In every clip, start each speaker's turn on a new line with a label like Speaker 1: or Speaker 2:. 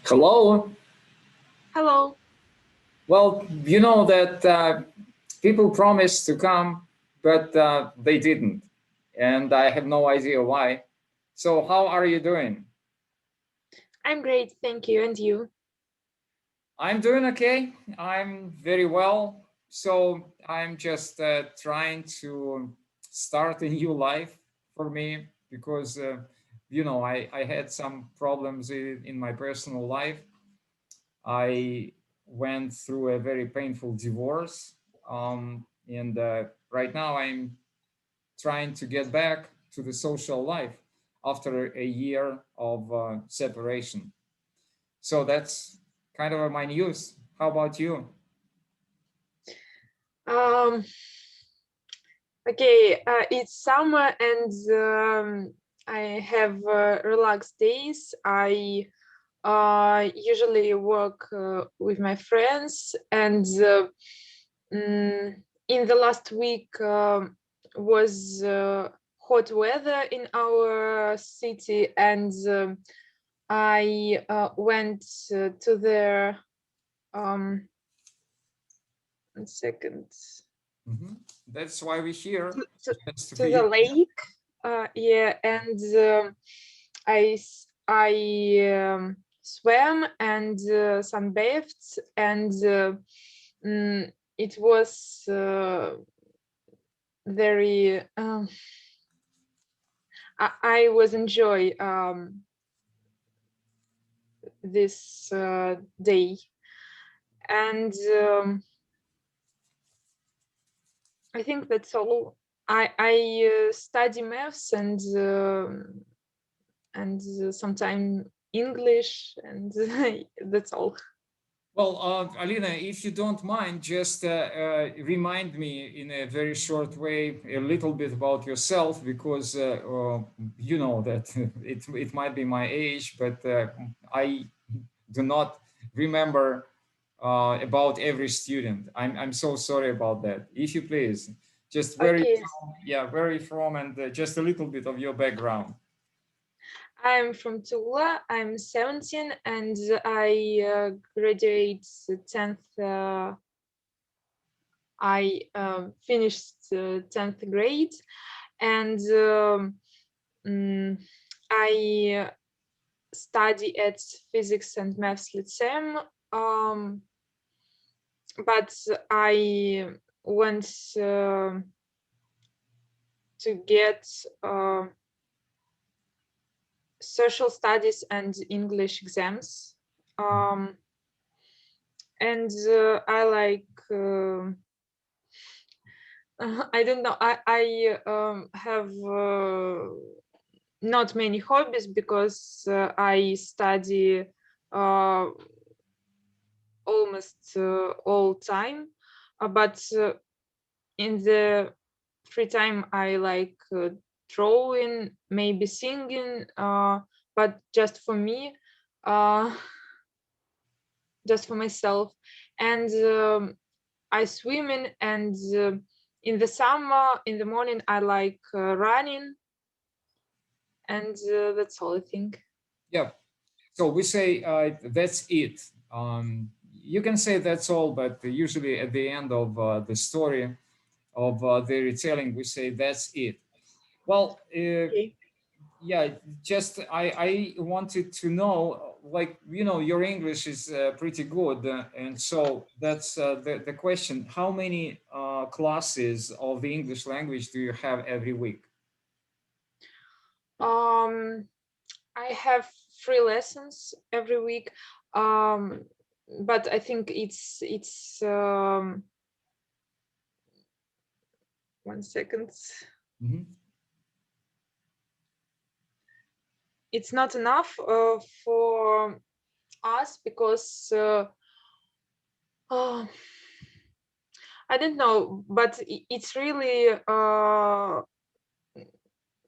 Speaker 1: Hello.
Speaker 2: Hello.
Speaker 1: Well, you know that people promised to come, but they didn't. And I have no idea why. So, how are you doing?
Speaker 2: I'm great, thank you. And you?
Speaker 1: I'm doing okay. I'm very well. So, I'm just trying to start a new life for me because, I had some problems in my personal life. I went through a very painful divorce. And right now I'm trying to get back to the social life after a year of separation. So that's kind of my news. How about you?
Speaker 2: Um, okay, it's summer and I have relaxed days. I usually work with my friends, and in the last week was hot weather in our city, and I went to the um, 1 second.
Speaker 1: Mhm. That's why we're here,
Speaker 2: to,
Speaker 1: just to
Speaker 2: to the
Speaker 1: be.
Speaker 2: lake. Yeah, and I swam and sunbathed, and it was very. I was enjoy this day, and I think that's all. I study maths and sometimes English, and that's all.
Speaker 1: Well, Alina, if you don't mind, just remind me in a very short way a little bit about yourself, because you know that it might be my age, but I do not remember about every student. I'm so sorry about that. If you please, just
Speaker 2: Okay,
Speaker 1: where are you from, and just a little bit of your background.
Speaker 2: I'm from Tula. I'm 17 and I graduate 10th. I finished 10th grade, and mm, I study at Physics and Maths Lyceum. Um, but I want to get social studies and English exams. Um, and I like I don't know. I have not many hobbies because I study uh, almost all time. But in the free time, I like drawing, maybe singing. But just for me, uh, just for myself, and I swim in, and in the summer, in the morning, I like running, and that's all I think.
Speaker 1: Yeah. So we say that's it. You can say that's all, but usually at the end of the story of the retelling, we say that's it. Well,
Speaker 2: Okay.
Speaker 1: yeah, just I wanted to know, like, your English is pretty good, and so that's the question. How many classes of the English language do you have every week?
Speaker 2: Um, I have 3 lessons every week, um, but I think it's 1 second.
Speaker 1: Mhm.
Speaker 2: It's not enough for us because uh, I don't know, but it's really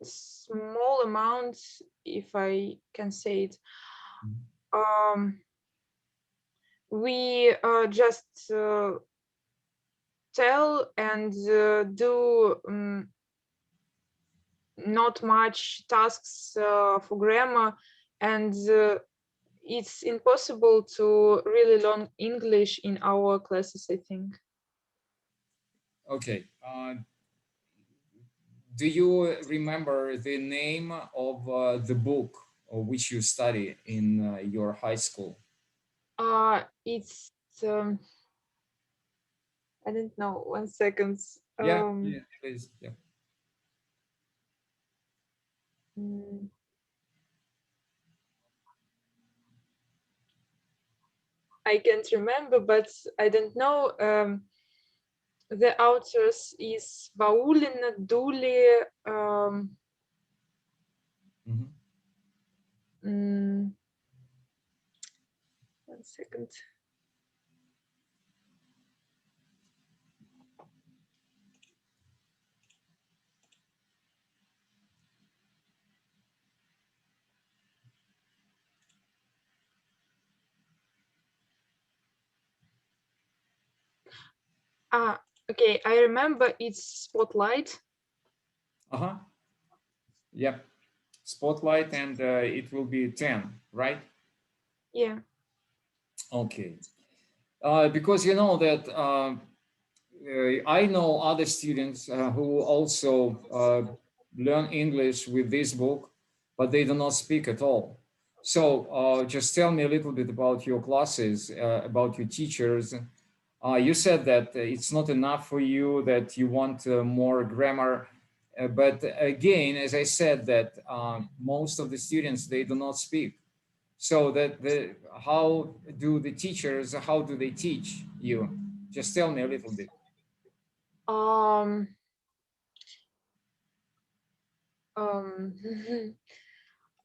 Speaker 2: small amount, if I can say it. Um, we just tell and do not much tasks for grammar, and it's impossible to really learn English in our classes, I think.
Speaker 1: Okay. Do you remember the name of the book which you study in your high school?
Speaker 2: It's I don't know. 1 second.
Speaker 1: Yeah, yeah, please. Yeah.
Speaker 2: Mm, I can't remember, but I don't know. The authors is Baulina, Duli.
Speaker 1: Mhm.
Speaker 2: Mm, 1 second. Okay. I remember it's Spotlight.
Speaker 1: Uh-huh. Yep. Spotlight, and it will be 10, right?
Speaker 2: Yeah.
Speaker 1: Okay. Because you know that I know other students who also learn English with this book, but they do not speak at all. So just tell me a little bit about your classes, about your teachers. You said that it's not enough for you, that you want more grammar. But again, as I said, that most of the students, they do not speak. So that how do the teachers, how do they teach you? Just tell me a little bit.
Speaker 2: Um. Um.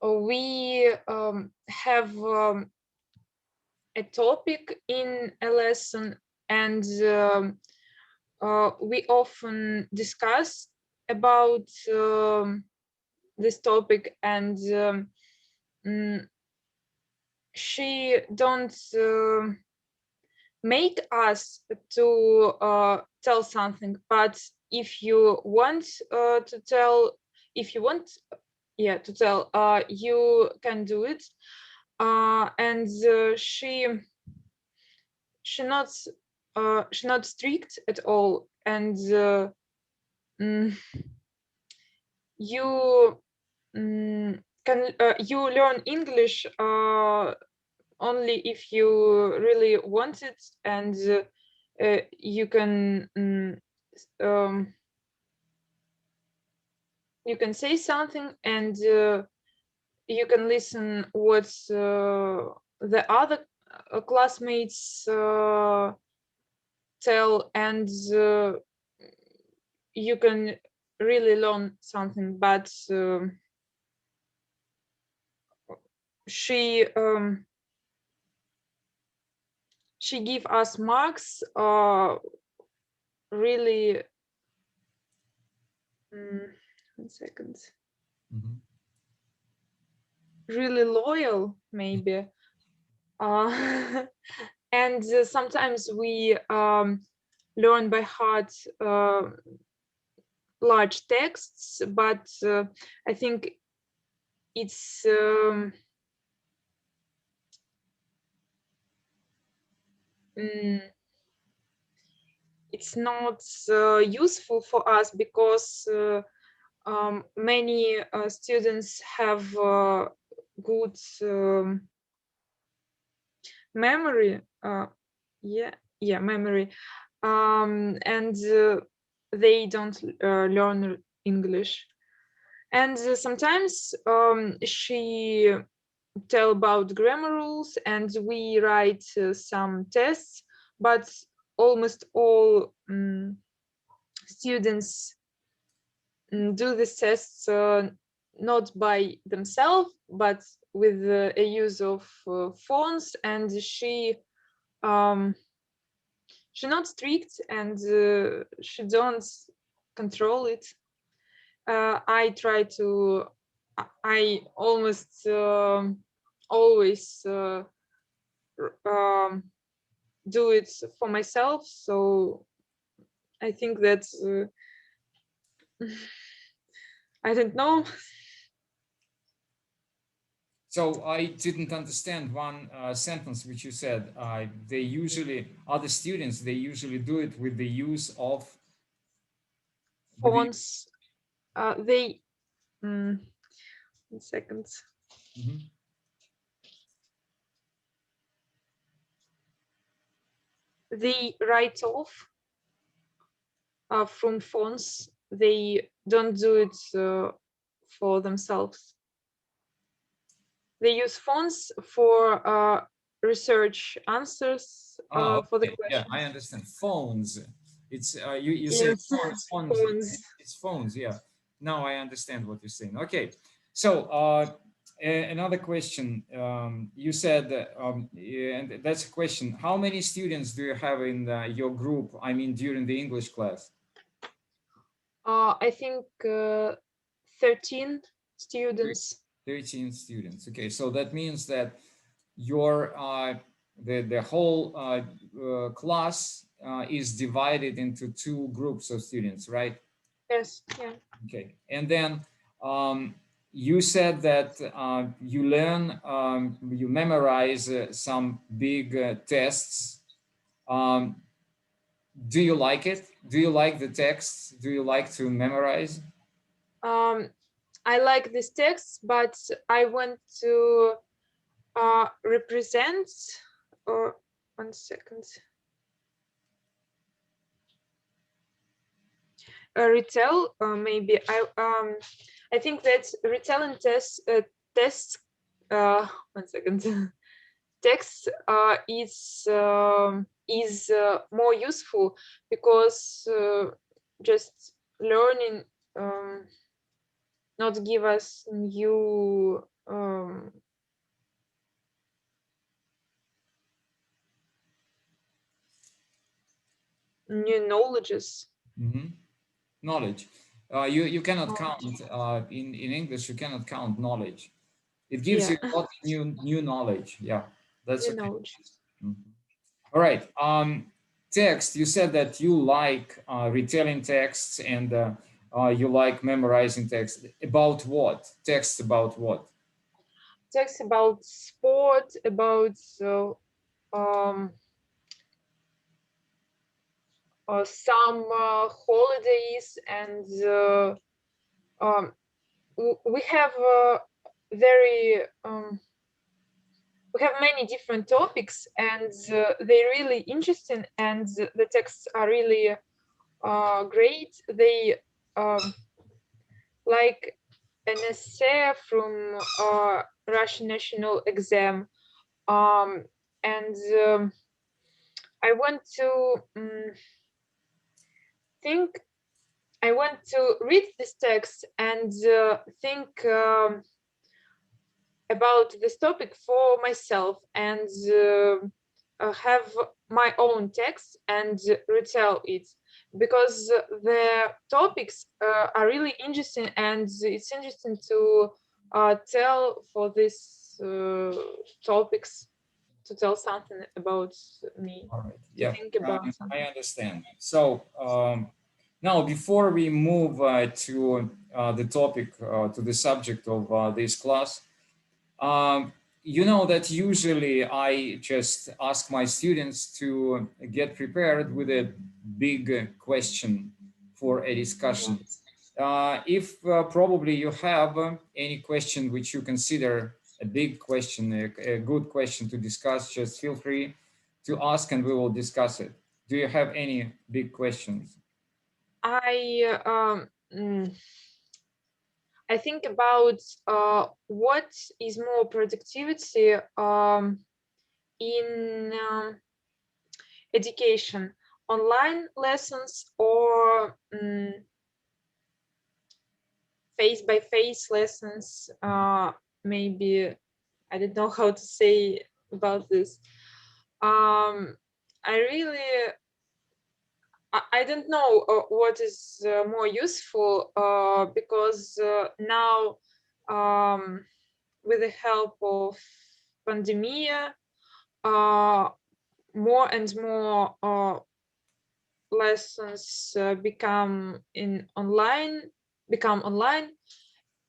Speaker 2: we have a topic in a lesson, and we often discuss about this topic, and mm, she don't make us to tell something, but if you want to tell, if you want, yeah, to tell, you can do it. And she not she not strict at all, and mm, you can you learn English only if you really want it, and you can you can say something, and you can listen what the other classmates tell, and you can really learn something. But she she give us marks really 1 second,
Speaker 1: Mhm.
Speaker 2: really loyal, maybe. uh, and sometimes we learn by heart large texts, but I think it's mm, it's not useful for us, because many students have good memory. Yeah, yeah, memory, and they don't learn English. And sometimes she tell about grammar rules, and we write some tests, but almost all students do these tests not by themselves, but with a use of phones, and um, she not strict, and she don't control it. I try to, I almost always um, do it for myself. So I think that I don't know.
Speaker 1: So I didn't understand one sentence which you said. They usually, other students, they usually do it with the use of, with the,
Speaker 2: Phones. They. Mm, 1 second.
Speaker 1: Mhm.
Speaker 2: They write off from phones. They don't do it for themselves. They use phones for research answers for the
Speaker 1: Okay, yeah, I
Speaker 2: questions.
Speaker 1: understand. Phones. It's you say
Speaker 2: Yes,
Speaker 1: phones.
Speaker 2: phones.
Speaker 1: It's phones. Yeah. Now I understand what you're saying. Okay. So another question. You said, and that's a question. How many students do you have in your group? I mean, during the English class.
Speaker 2: I think 13 students.
Speaker 1: 13 students. Okay, so that means that your the whole class is divided into two groups of students, right?
Speaker 2: Yes, yeah.
Speaker 1: Okay, and then you said that you learn, you memorize some big tests. Um, do you like it? Do you like the texts? Do you like to memorize?
Speaker 2: Um, I like this text, but I want to represent. Or 1 second. Retell, maybe I think that retelling tests 1 second. Text is more useful because just learning not give us new knowledges.
Speaker 1: Mhm. Knowledge. You cannot
Speaker 2: Knowledge.
Speaker 1: count in English. You cannot count knowledge. It gives
Speaker 2: Yeah,
Speaker 1: you a lot of new knowledge. Yeah, that's
Speaker 2: new
Speaker 1: okay.
Speaker 2: knowledge.
Speaker 1: Mhm. All right. Text. You said that you like retelling texts and you like memorizing text. About what? Text about what?
Speaker 2: Text about sport, about um, some holidays, and we have very we have many different topics, and they're really interesting, and the texts are really great. They like an essay from Russian national exam, um, and I want to think. I want to read this text and think about this topic for myself, and have my own text and retell it, because the topics are really interesting, and it's interesting to tell for these topics, to tell something about me,
Speaker 1: All right.
Speaker 2: to
Speaker 1: Yeah,
Speaker 2: think about
Speaker 1: I
Speaker 2: something.
Speaker 1: understand. So now, before we move to the topic, to the subject of this class, Um, you know that usually I just ask my students to get prepared with a big question for a
Speaker 2: Yeah.
Speaker 1: discussion. If probably you have any question which you consider a big question, a good question to discuss, just feel free to ask and we will discuss it. Do you have any big questions?
Speaker 2: I I think about what is more productivity in education, online lessons or face by face lessons. Maybe I don't know how to say about this. I really I don't know what is more useful because now, um, with the help of pandemic, uh, more and more lessons become online,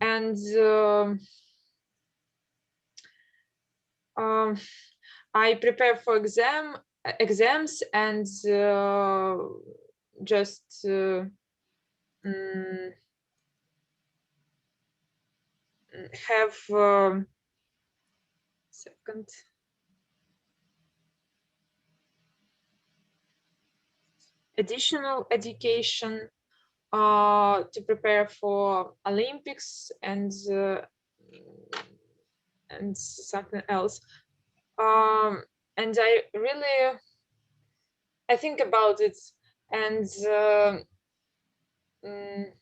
Speaker 2: and um, I prepare for exams and just mm, have second additional education to prepare for Olympics and something else. And I think about it, and mm,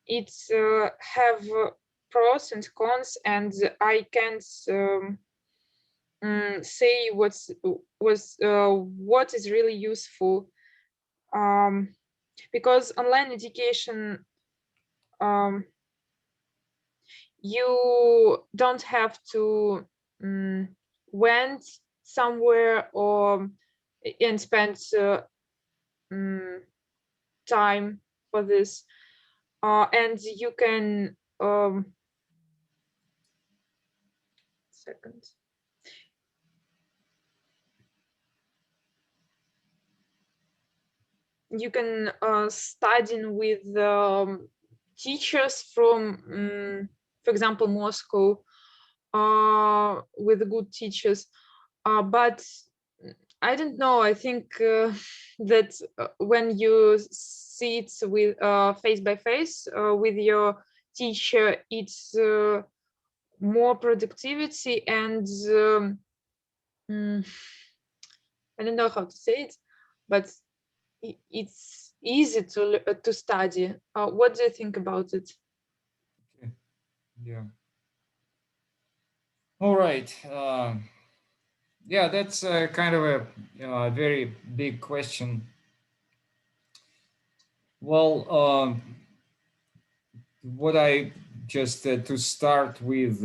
Speaker 2: it's have pros and cons, and I can't say what is really useful, um, because online education, um, you don't have to went somewhere or and spend um, time for this, and you can second you can study with teachers from for example Moscow, with good teachers, but I don't know. I think that when you sit with face by face with your teacher, it's more productivity and mm, I don't know how to say it, but it's easy to study. What do you think about it?
Speaker 1: Okay. Yeah. All right. Yeah, that's kind of a very big question. Well, what I just to start with,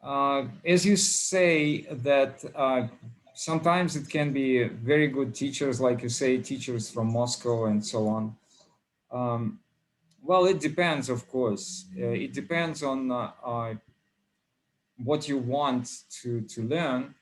Speaker 1: as you say that sometimes it can be very good teachers, like you say, teachers from Moscow and so on. Um, well, it depends, of course. It depends on what you want to learn,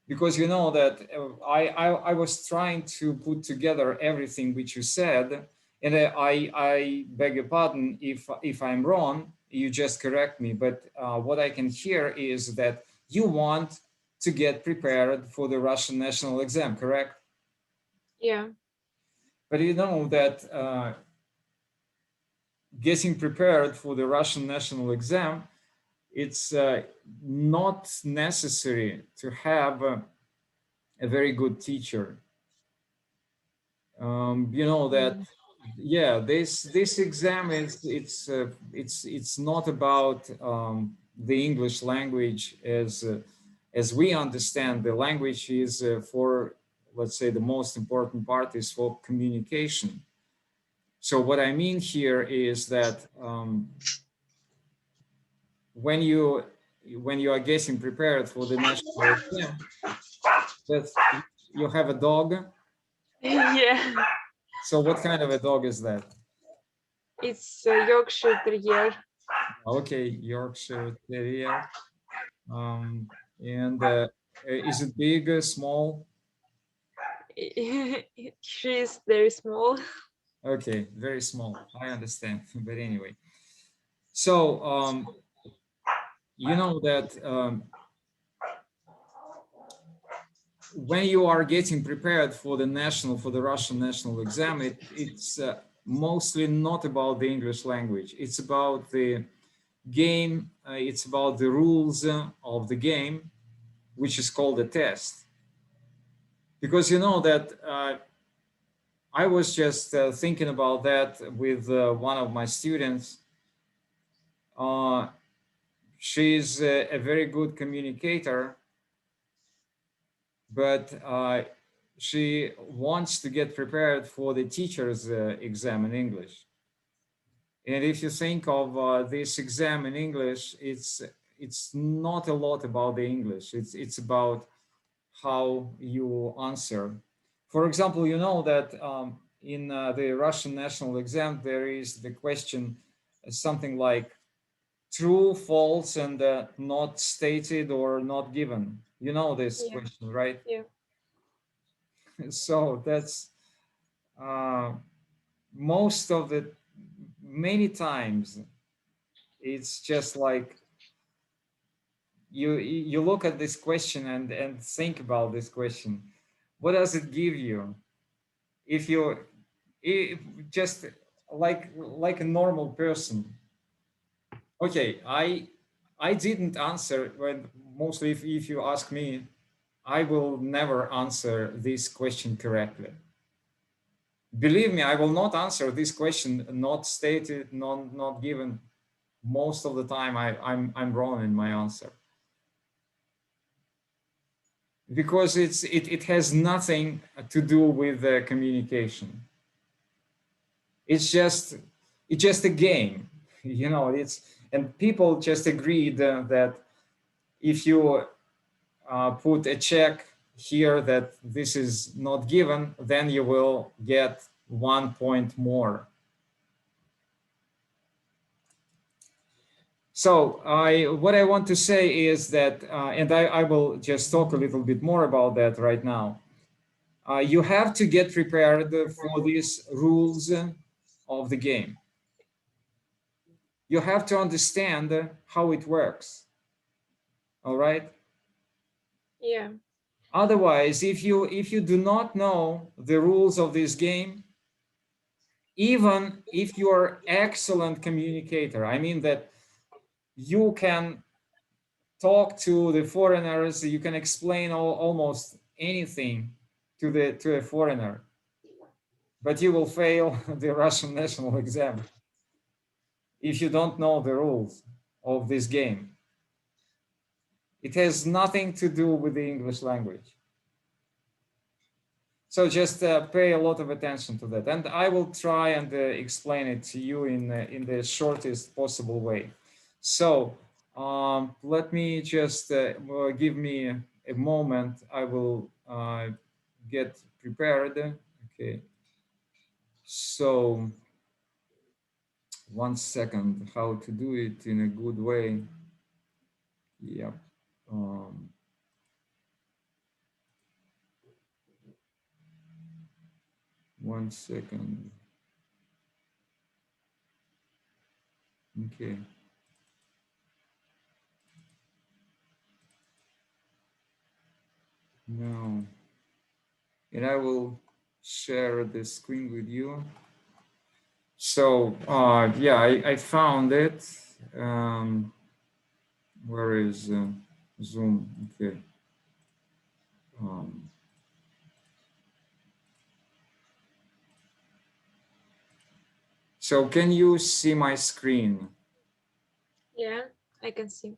Speaker 1: because you know that I was trying to put together everything which you said, and I beg your pardon if I'm wrong. You just correct me. But what I can hear is that you want to get prepared for the Russian national exam, correct?
Speaker 2: Yeah.
Speaker 1: But you know that getting prepared for the Russian national exam, it's not necessary to have a very good teacher. You know that,
Speaker 2: Mm.
Speaker 1: yeah, this exam is it's not about the English language as we understand. The language is for, let's say, the most important part is for communication. So what I mean here is that when you when you are getting prepared for the national exam, that you have a dog.
Speaker 2: Yeah,
Speaker 1: So what kind of a dog is that?
Speaker 2: it's a Yorkshire Terrier.
Speaker 1: Okay, Yorkshire Terrier. Um, and is it big, small?
Speaker 2: She's very small.
Speaker 1: Okay, very small. I understand. But anyway, so you know that when you are getting prepared for the national, for the Russian national exam, it's mostly not about the English language. It's about the game. It's about the rules of the game, which is called a test. Because you know that I was just thinking about that with one of my students. Uh, she's a very good communicator, but she wants to get prepared for the teacher's exam in English. And if you think of this exam in English, it's not a lot about the English. It's about how you answer. For example, you know that in the Russian national exam, there is the question something like true, false, and not stated or not given. You know this
Speaker 2: Yeah.
Speaker 1: question, right?
Speaker 2: Yeah.
Speaker 1: So that's uh, most of the many times it's just like you look at this question and think about this question. What does it give you if you if just like a normal person? Okay, I didn't answer when mostly if you ask me, I will never answer this question correctly. Believe me, I will not answer this question not stated, not given. Most of the time I'm wrong in my answer because it has nothing to do with communication. It's just a game. You know, it's and people just agreed that if you put a check here that this is not given, then you will get 1 point more. So what I want to say is that, and I will just talk a little bit more about that right now. You have to get prepared for these rules of the game. You have to understand how it works. All right.
Speaker 2: Yeah.
Speaker 1: Otherwise, if you do not know the rules of this game, even if you are excellent communicator, I mean that you can talk to the foreigners, you can explain almost anything to a foreigner, but you will fail the Russian national exam if you don't know the rules of this game. It has nothing to do with the English language. So just pay a lot of attention to that, and I will try and explain it to you in the shortest possible way. So let me just give me a moment. I will get prepared. Okay. So 1 second, how to do it in a good way. Yeah. Um, 1 second. Okay. Now, and I will share the screen with you. So yeah, I found it. Where is Zoom? Okay. Um, so can you see my screen?
Speaker 2: Yeah. I can see.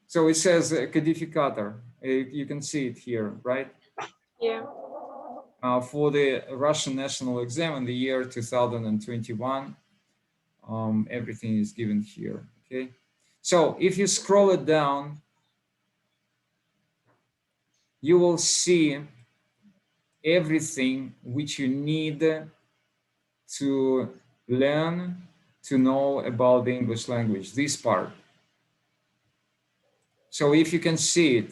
Speaker 1: So it says codificator. You can see it here, right?
Speaker 2: Yeah.
Speaker 1: For the Russian national exam in the year 2021, everything is given here. Okay. So if you scroll it down, you will see everything which you need to learn to know about the English language, this part. So if you can see it,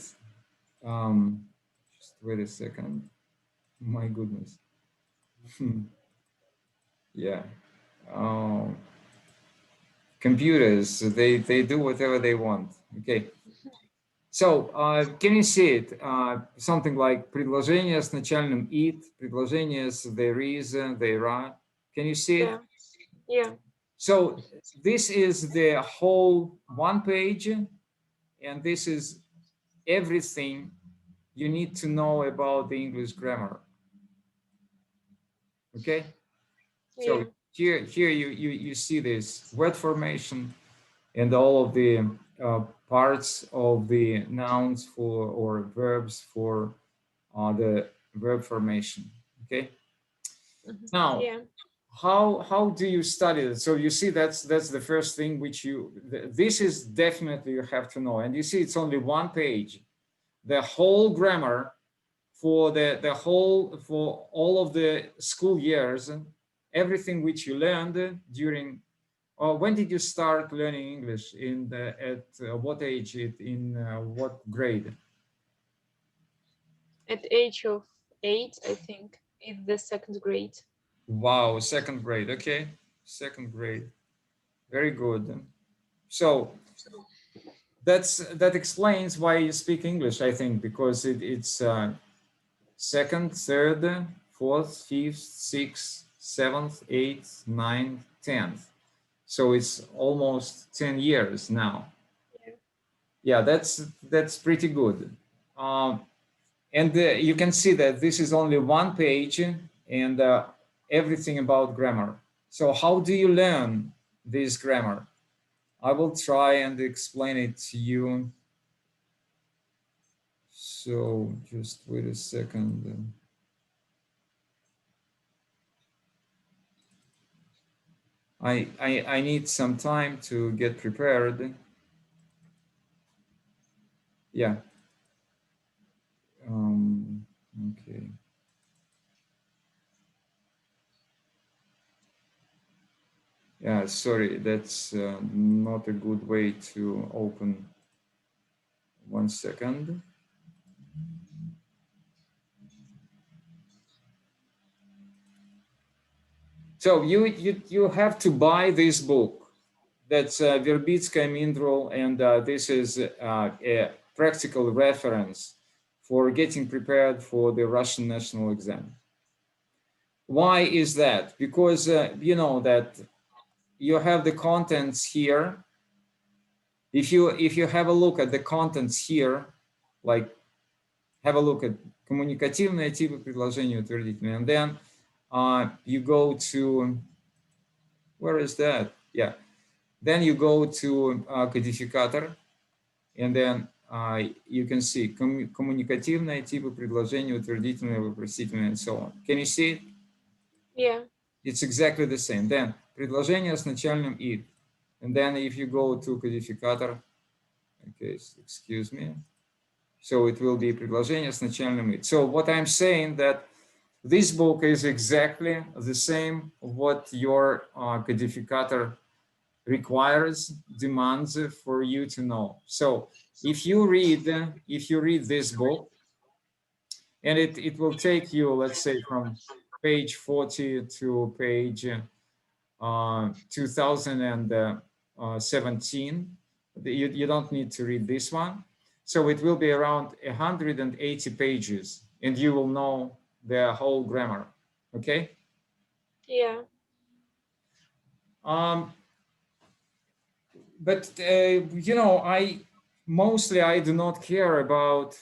Speaker 1: just wait a second. My goodness. Yeah. Um, Computers, they do whatever they want. Okay. So can you see it? Something like предложение с начальным it, предложение с there is, there are. Can you see it?
Speaker 2: Yeah. Yeah.
Speaker 1: So this is the whole one page, and this is everything you need to know about the English grammar. Okay, so
Speaker 2: Yeah.
Speaker 1: here you see this word formation and all of the parts of the nouns for or verbs for the verb formation. Okay, now
Speaker 2: Yeah.
Speaker 1: how do you study it? So you see that's the first thing which this is definitely you have to know, and you see it's only one page, the whole grammar for the whole for all of the school years, everything which you learned during When did you start learning English? At what age? In what grade?
Speaker 2: At age of 8, I think, in the second grade.
Speaker 1: Wow, second grade. Okay, second grade. Very good. So that explains why you speak English, I think, because it's second, third, fourth, fifth, sixth, seventh, eighth, ninth, 10th. So it's almost 10 years now.
Speaker 2: Yeah.
Speaker 1: Yeah, that's pretty good. Um, and you can see that this is only one page and everything about grammar. So how do you learn this grammar? I will try and explain it to you. So just wait a second. I need some time to get prepared. Yeah. Okay. Yeah, sorry, that's not a good way to open. 1 second. So you have to buy this book. That's Verbitskaya Mindrol, and this is a practical reference for getting prepared for the Russian national exam. Why is that? Because you know that you have the contents here. If you have a look at the contents here, like have a look at коммуникативные типы предложения утвердительные, and then you go to, where is that? Yeah. Then you go to кодификатор, and then you can see коммуникативные типы предложения утвердительные, вопросительные, and so on. Can you see it?
Speaker 2: Yeah.
Speaker 1: It's exactly the same. Then предложение с начальным и. And then if you go to кодификатор, okay, excuse me. So it will be предложение с начальным и. So what I'm saying that this book is exactly the same what your codificator requires, demands for you to know. So if you read this book, and it will take you, let's say, from page 40 to page 2017, you don't need to read this one. So it will be around 180 pages, and you will know the whole grammar. Okay.
Speaker 2: Yeah.
Speaker 1: But you know, I do not care about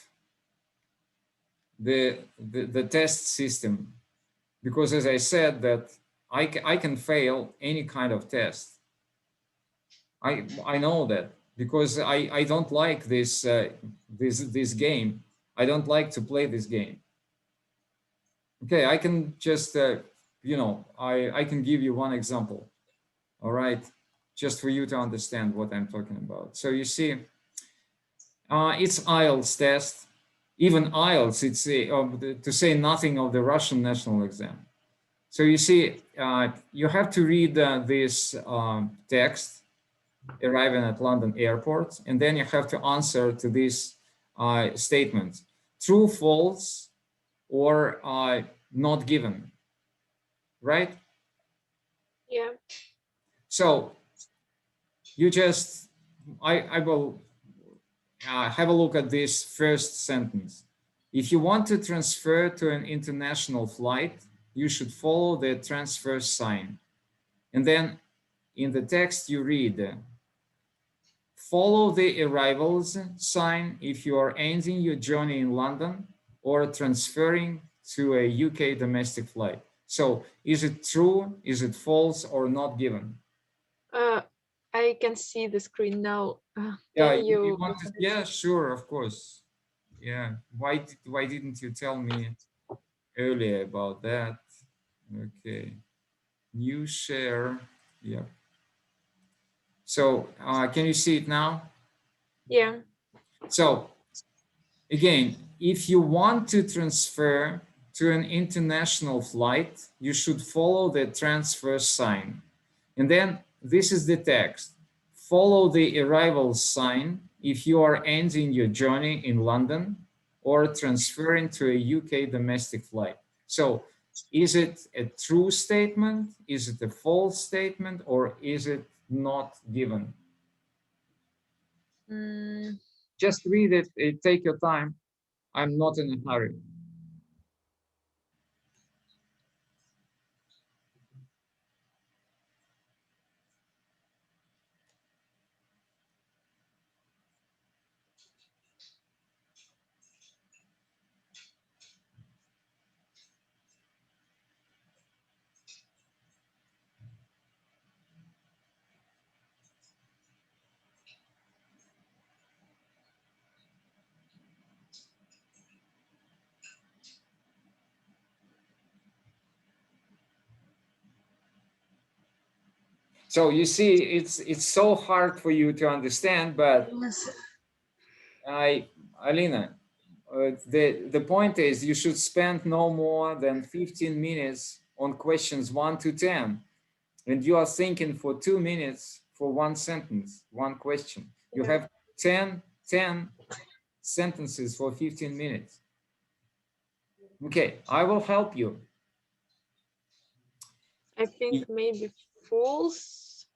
Speaker 1: the test system, because as I said that I can fail any kind of test. I know that because I don't like this game. I don't like to play this game. Okay, I can just you know, I can give you one example. All right, just for you to understand what I'm talking about. So you see, it's IELTS test. Even IELTS, it's to say nothing of the Russian national exam. So you see, you have to read this text arriving at London airport, and then you have to answer to this statement: true, false, or not given. Right?
Speaker 2: Yeah.
Speaker 1: So you just, I will have a look at this first sentence. If you want to transfer to an international flight, you should follow the transfer sign. And then in the text you read, follow the arrivals sign if you are ending your journey in London or transferring to a UK domestic flight. So is it true, is it false, or not given?
Speaker 2: Uh, I can see the screen now.
Speaker 1: Yeah,
Speaker 2: Can
Speaker 1: you
Speaker 2: you
Speaker 1: want to,
Speaker 2: open it?
Speaker 1: yeah, sure, of course. Yeah, why didn't you tell me earlier about that? Okay, new share. Yeah. So can you see it now?
Speaker 2: Yeah.
Speaker 1: So again, if you want to transfer to an international flight, you should follow the transfer sign. And then this is the text. Follow the arrival sign if you are ending your journey in London or transferring to a UK domestic flight. So, is it a true statement? Is it a false statement? Or is it not given?
Speaker 2: Mm,
Speaker 1: Just read it, take your time. I'm not in a hurry. So you see, it's so hard for you to understand, but I, Alina, the point is you should spend no more than 15 minutes on questions 1 to 10, and you are thinking for 2 minutes for one sentence, one question. You
Speaker 2: yeah,
Speaker 1: have 10 sentences for 15 minutes. Okay, I will help you.
Speaker 2: I think maybe false.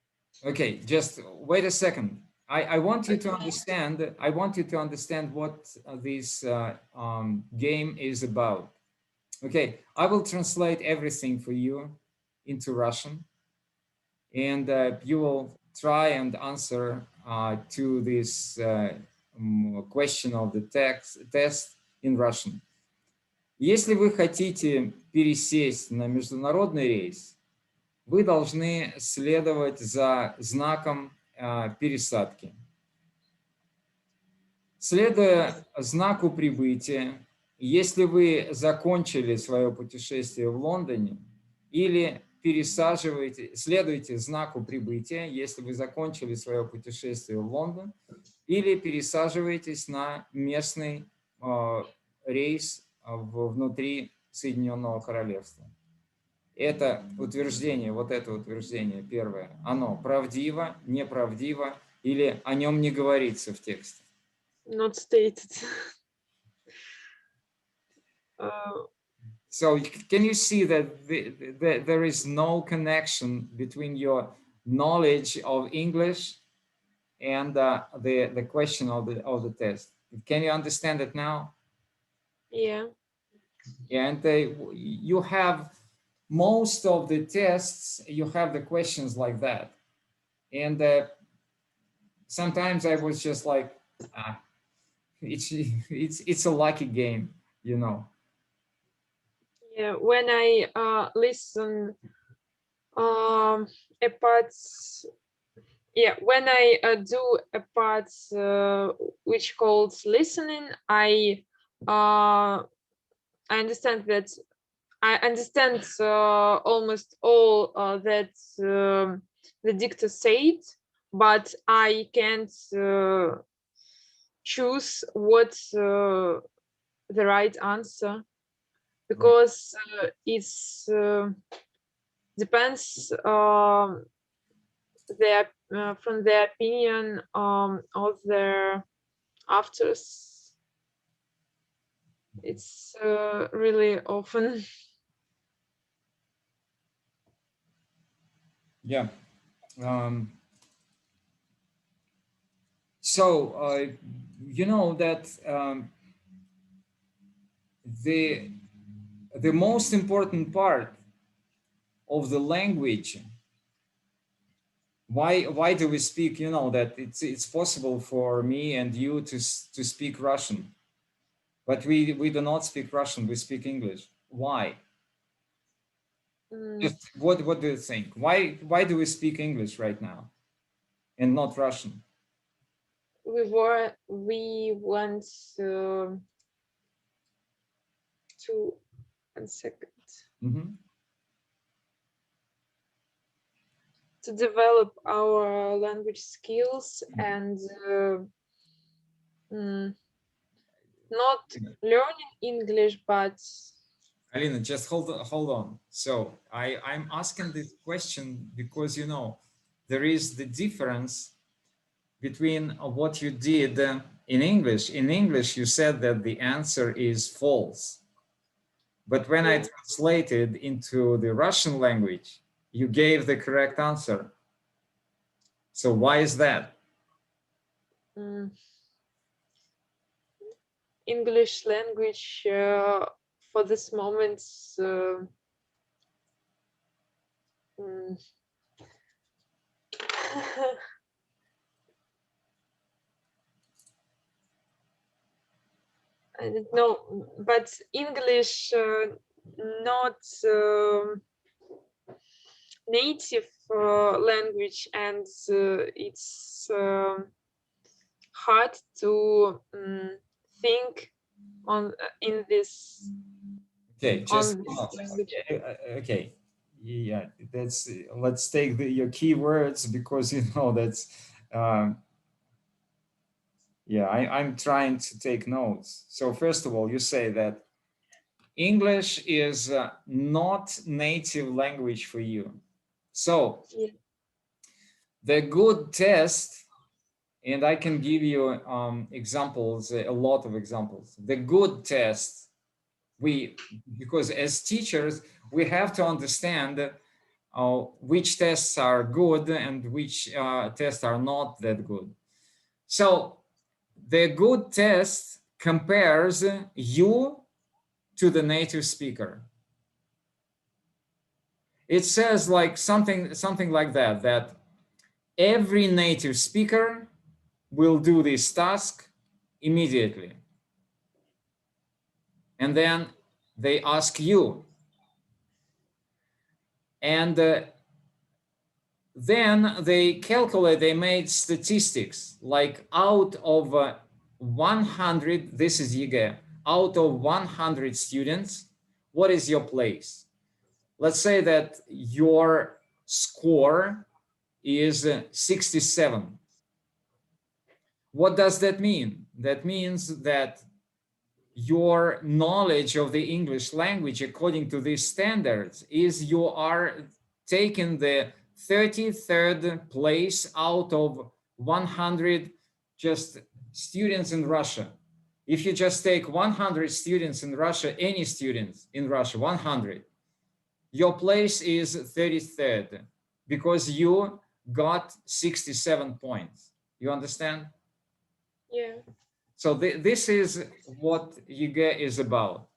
Speaker 1: Okay, just wait a second. I want you to
Speaker 2: Okay.
Speaker 1: understand. I want you to understand what this game is about. Okay, I will translate everything for you into Russian, and you will try and answer to this question of the test in Russian. Если вы хотите пересесть на международный рейс, вы должны следовать за знаком пересадки. Следуя знаку прибытия, если вы закончили свое путешествие в Лондоне, или следуйте знаку прибытия, если вы закончили свое путешествие в Лондон, или пересаживаетесь на местный рейс внутри Соединенного Королевства. Это утверждение, вот это утверждение первое, оно правдиво, неправдиво, или о нем не говорится в тексте?
Speaker 2: Not stated. uh,
Speaker 1: So can you see that there is no connection between your knowledge of English and the question of the test? Can you understand it now?
Speaker 2: yeah.
Speaker 1: And you have most of the tests, you have the questions like that. And sometimes I was just like, ah, it's a lucky game, you know.
Speaker 2: Yeah, when I listen a parts, yeah, when I do a part which calls listening, I understand that I understand almost all that the dictator said, but I can't choose what's the right answer,
Speaker 1: Right.
Speaker 2: because it's depends their from their opinion of their afters. It's really often.
Speaker 1: Yeah. So you know that the the most important part of the language, why do we speak, you know, that it's possible for me and you to speak Russian, but we do not speak Russian, we speak English. Why?
Speaker 2: Mm,
Speaker 1: Just what do you think? Why do we speak English right now and not Russian?
Speaker 2: we want to 1 second
Speaker 1: Mhm.
Speaker 2: to develop our language skills and mm, not learning English, but
Speaker 1: Alina, just hold on. So I'm asking this question because, you know, there is the difference between what you did in English. In English, you said that the answer is false. But when I
Speaker 2: Yeah.
Speaker 1: translated into the Russian language, you gave the correct answer. So why is that?
Speaker 2: Mm. English language for this moment. Mm, I don't know, but English not native language, and it's hard to think on in this
Speaker 1: Okay, just
Speaker 2: on this language.
Speaker 1: okay. Yeah, that's let's take your keywords because you know that's um, yeah, I'm trying to take notes. So first of all, you say that English is not native language for you. So
Speaker 2: Yeah,
Speaker 1: the good test, and I can give you examples, a lot of examples. The good test, we, because as teachers, we have to understand which tests are good and which tests are not that good. So the good test compares you to the native speaker. It says like something like that, that every native speaker will do this task immediately. And then they ask you. And then they calculate, they made statistics like out of 100, this is YIGA, out of 100 students, what is your place? Let's say that your score is 67. What does that mean? That means that your knowledge of the English language according to these standards is you are taking the 33rd place out of 100 just students in Russia. If you just take 100 students in Russia, any students in Russia, 100, your place is 33rd because you got 67 points. You understand?
Speaker 2: yeah,
Speaker 1: So this is what YIGA is about.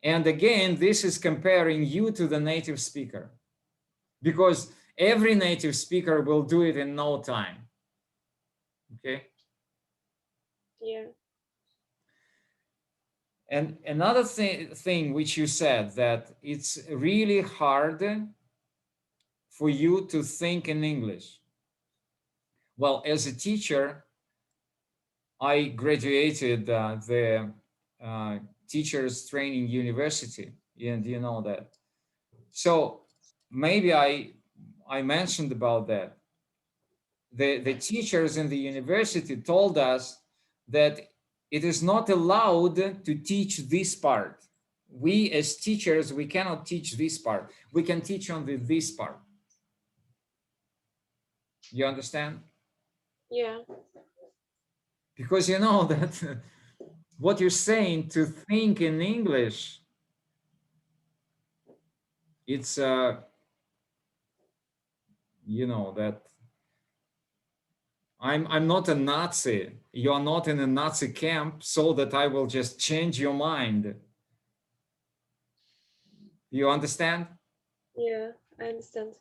Speaker 1: And again, this is comparing you to the native speaker because every native speaker will do it in no time. Okay.
Speaker 2: yeah,
Speaker 1: And another thing which you said that it's really hard for you to think in English. Well, as a teacher, I graduated the uh, teachers training university, and you know that. So maybe I mentioned about that. The teachers in the university told us that it is not allowed to teach this part. We as teachers, we cannot teach this part. We can teach only this part. You understand?
Speaker 2: yeah,
Speaker 1: Because you know that what you're saying to think in English, it's you know that I'm not a Nazi. You're not in a Nazi camp so that I will just change your mind. You understand?
Speaker 2: yeah. I understand.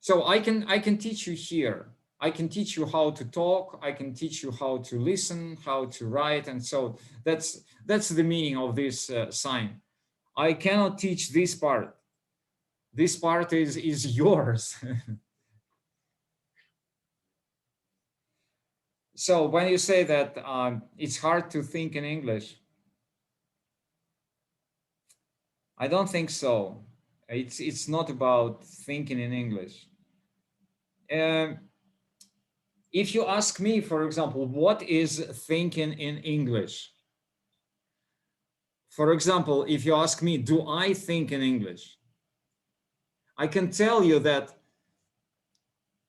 Speaker 1: So I can teach you here. I can teach you how to talk. I can teach you how to listen, how to write, and so that's the meaning of this sign. I cannot teach this part. This part is yours. So when you say that it's hard to think in English, I don't think so. It's not about thinking in English. Um, if you ask me, for example, what is thinking in English? For example, if you ask me, do I think in English? I can tell you that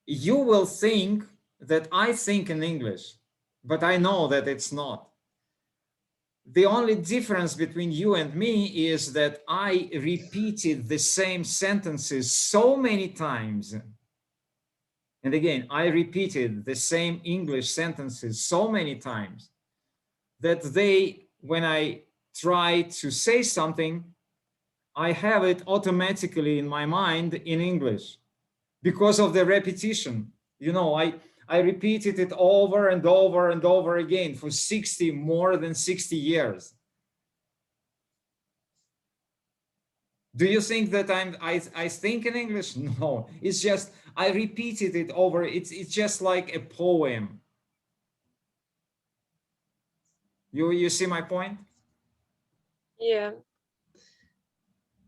Speaker 1: you will think that I think in English, but I know that it's not. The only difference between you and me is that I repeated the same sentences so many times. And again, I repeated the same English sentences so many times that when I try to say something, I have it automatically in my mind in English because of the repetition. I repeated it over and over and over again for more than 60 years. Do you think that I think in English? No, it's just I repeated it over. It's just like a poem. You see my point?
Speaker 2: Yeah.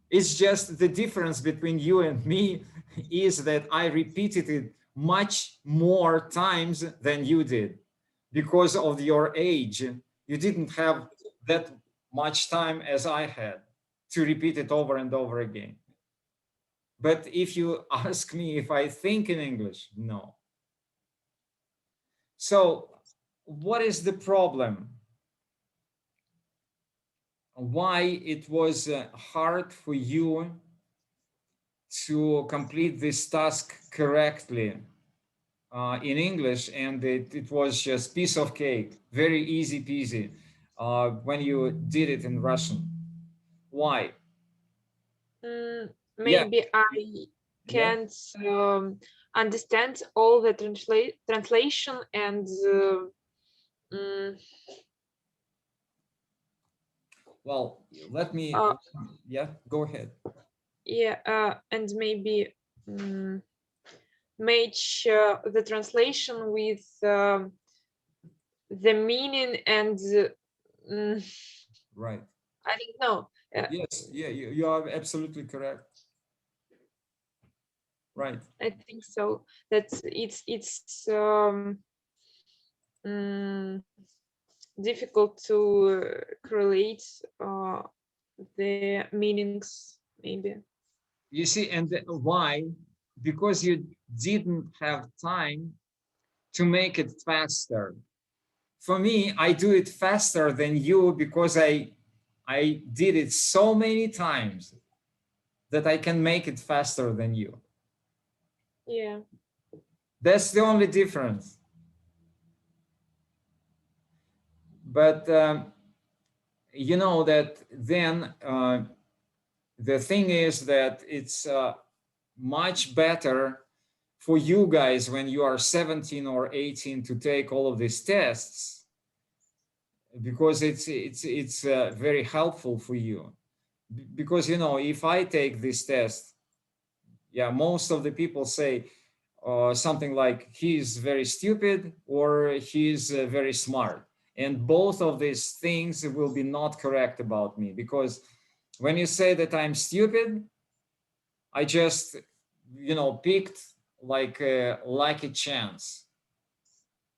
Speaker 1: It's just the difference between you and me is that I repeated it much more times than you did because of your age. You didn't have that much time as I had to repeat it over and over again. But if you ask me if I think in English, no. So, what is the problem? Why it was hard for you to complete this task correctly in English, and it was just piece of cake, very easy peasy when you did it in Russian? Why? Yeah,
Speaker 2: Maybe I
Speaker 1: yeah.
Speaker 2: can't understand all the translation and mm,
Speaker 1: Well, let me,
Speaker 2: uh,
Speaker 1: yeah, go ahead.
Speaker 2: yeah, and maybe mm, match the translation with the meaning and mm,
Speaker 1: Right.
Speaker 2: I don't know.
Speaker 1: Yes, yeah, you are absolutely correct. Right.
Speaker 2: I think so. That it's mm, difficult to correlate the meanings maybe.
Speaker 1: You see, and why? Because you didn't have time to make it faster. For me, I do it faster than you because I did it so many times that I can make it faster than you.
Speaker 2: Yeah.
Speaker 1: That's the only difference. But you know that then the thing is that it's much better for you guys when you are 17 or 18 to take all of these tests because it's very helpful for you. Because if I take this test, yeah, most of the people say something like he's very stupid or he's very smart, and both of these things will be not correct about me, because when you say that I'm stupid, I just picked like a lucky chance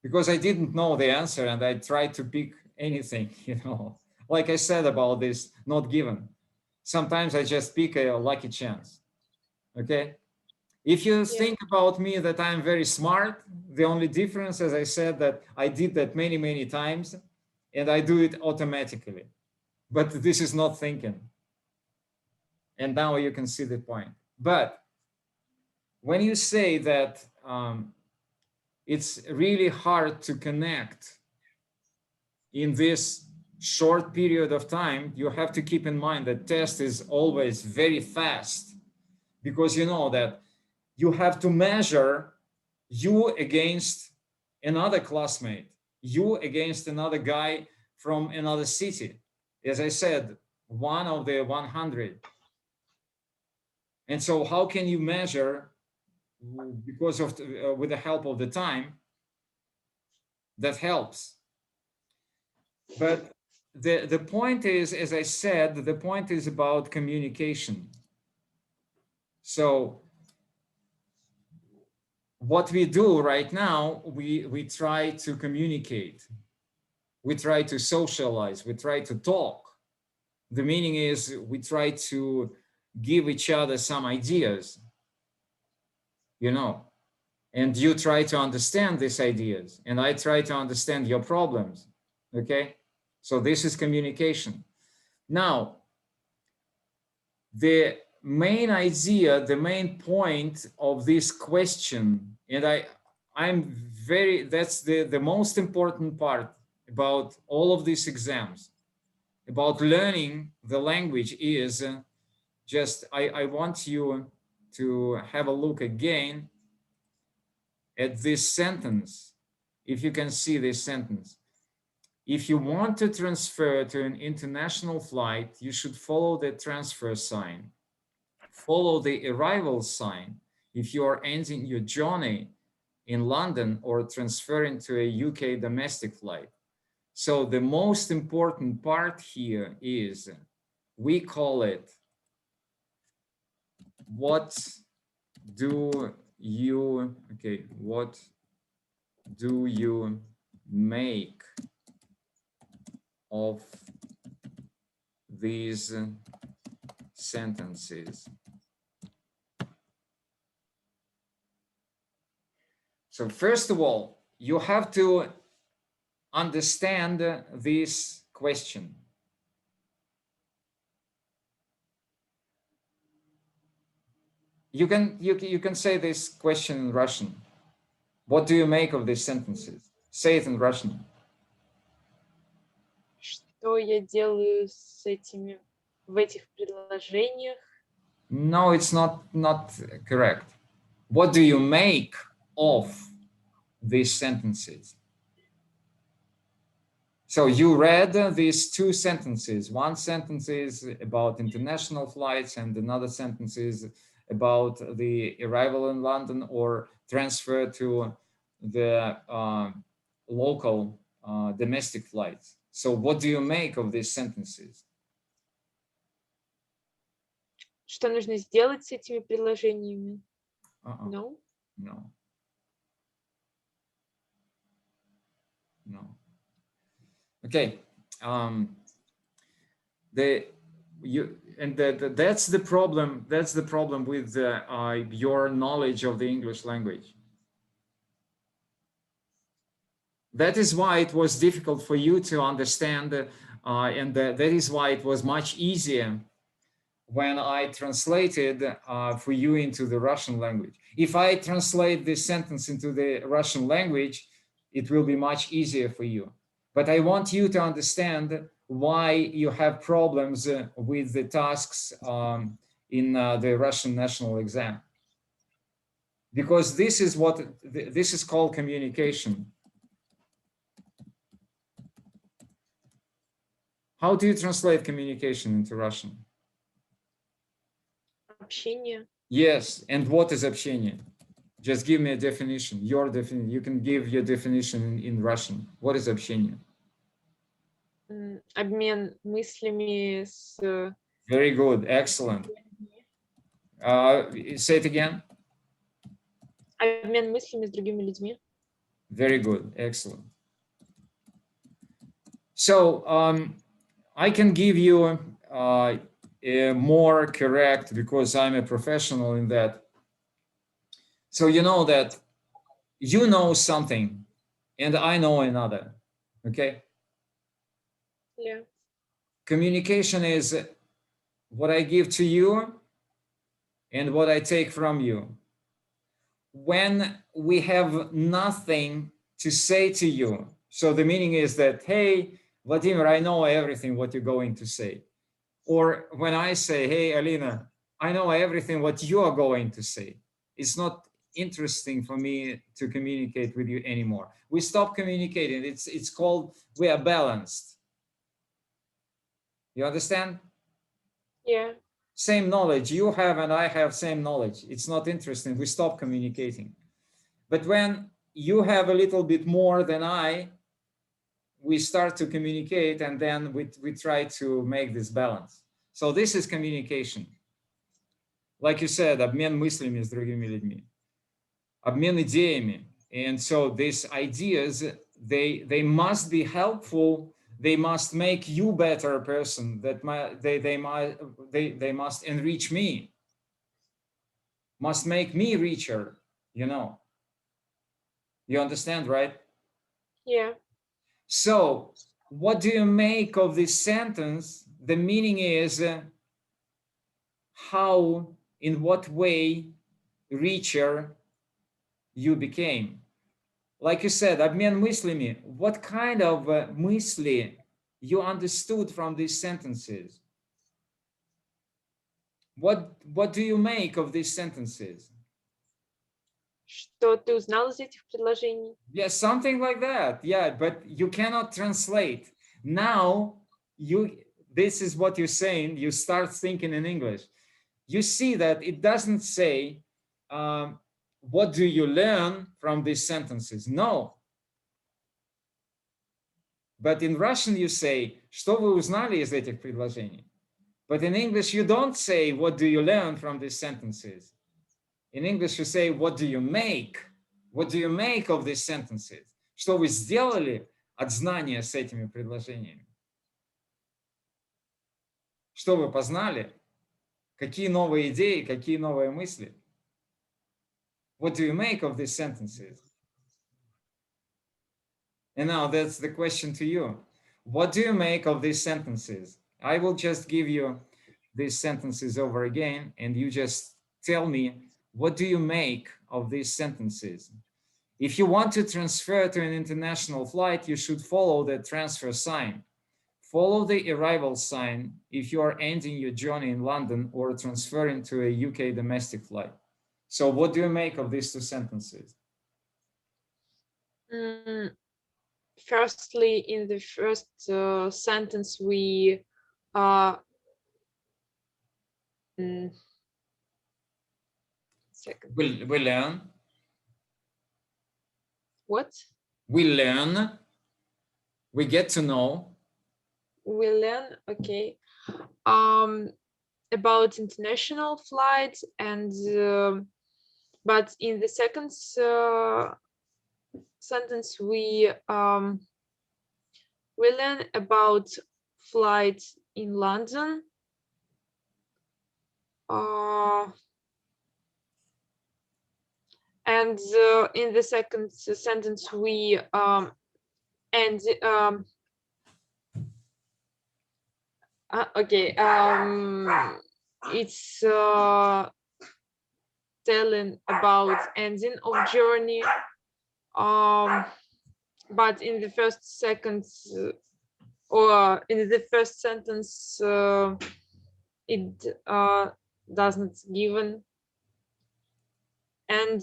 Speaker 1: because I didn't know the answer and I tried to pick anything. Like I said about this not given, sometimes I just pick a lucky chance. Okay. If you
Speaker 2: Yeah.
Speaker 1: think about me that I'm very smart, the only difference, as I said, that I did that many, many times and I do it automatically. But this is not thinking. And now you can see the point. But when you say that it's really hard to connect in this short period of time, you have to keep in mind that test is always very fast, because you know that you have to measure you against another classmate, you against another guy from another city. As I said, one of the 100. And so how can you measure because of with the help of the time? That helps. But the point is, as I said, the point is about communication. So what we do right now, we try to communicate, we try to socialize, we try to talk. The meaning is we try to give each other some ideas, you know. and you try to understand these ideas, and I try to understand your problems. Okay, so this is communication. Now, the main idea, the main point of this question, and I'm very, that's the most important part about all of these exams, about learning the language is just, I want you to have a look again at this sentence. If you can see this sentence, if you want to transfer to an international flight, you should follow the transfer sign. Follow the arrival sign if you are ending your journey in London or transferring to a UK domestic flight. So the most important part here is, we call it, what do you, okay, what do you make of these sentences? So first of all, you have to understand this question. You can say this question in Russian. What do you make of these sentences? Say it in Russian.
Speaker 2: Что я делаю с этими в этих предложениях?
Speaker 1: No, it's not correct. What do you make of these sentences? So you read these two sentences. One sentence is about international flights, and another sentence is about the arrival in London or transfer to the local domestic flights. So what do you make of these sentences?
Speaker 2: Что нужно сделать с этими предложениями? No?
Speaker 1: No. No. Okay. That's the problem. That's the problem with your knowledge of the English language. That is why it was difficult for you to understand, and that is why it was much easier when I translated for you into the Russian language. If I translate this sentence into the Russian language, it will be much easier for you. But I want you to understand why you have problems with the tasks in the Russian national exam. Because this is what, this is called communication. How do you translate communication into Russian?
Speaker 2: Общение.
Speaker 1: Yes, and what is общение? Just give me a definition, your definition. You can give your definition in Russian. What is общение?
Speaker 2: Обмен мыслями с...
Speaker 1: Very good, excellent. Say it again.
Speaker 2: Обмен мыслями с другими людьми.
Speaker 1: Very good, excellent. So I can give you a more correct, because I'm a professional in that. So you know that you know something and I know another, okay?
Speaker 2: Yeah.
Speaker 1: Communication is what I give to you and what I take from you. When we have nothing to say to you, so the meaning is that, hey, Vladimir, I know everything what you're going to say. Or when I say, hey, Alina, I know everything what you are going to say. It's not interesting for me to communicate with you anymore. We stop communicating. It's called, we are balanced. You understand?
Speaker 2: Yeah.
Speaker 1: Same knowledge you have and I have same knowledge. It's not interesting. We stop communicating. But when you have a little bit more than I, we start to communicate, and then we try to make this balance. So this is communication. Like you said, обмен мыслями с другими людьми. Обмен идеями. And so these ideas, they must be helpful. They must make you better person. That they must enrich me. Must make me richer, you know. You understand, right?
Speaker 2: Yeah.
Speaker 1: So what do you make of this sentence? The meaning is how, in what way richer you became. Like you said, обмен мыслями. What kind of мысли you understood from these sentences? What do you make of these sentences?
Speaker 2: Что ты узнал из этих предложений?
Speaker 1: Yeah, something like that. Yeah, but you cannot translate. Now you this is what you're saying. You start thinking in English. You see that it doesn't say what do you learn from these sentences. No, but in Russian you say что вы узнали из этих предложений. But in English you don't say what do you learn from these sentences. In English you say what do you make? What do you make of these sentences? Что вы сделали от знания с этими предложениями? Что вы познали? Какие новые идеи, какие новые мысли? What do you make of these sentences? And now that's the question to you. What do you make of these sentences? I will just give you these sentences over again, and you just tell me, what do you make of these sentences? If you want to transfer to an international flight, you should follow the transfer sign. Follow the arrival sign if you are ending your journey in London or transferring to a UK domestic flight. So what do you make of these two sentences?
Speaker 2: Firstly, in the first sentence, we second.
Speaker 1: We learn.
Speaker 2: What?
Speaker 1: We learn. We get to know.
Speaker 2: We learn, okay, about international flights, and but in the second sentence we learn about flights in London. And in the second sentence we and okay, it's telling about ending of journey, but in the first sentence or in the first sentence it doesn't given, and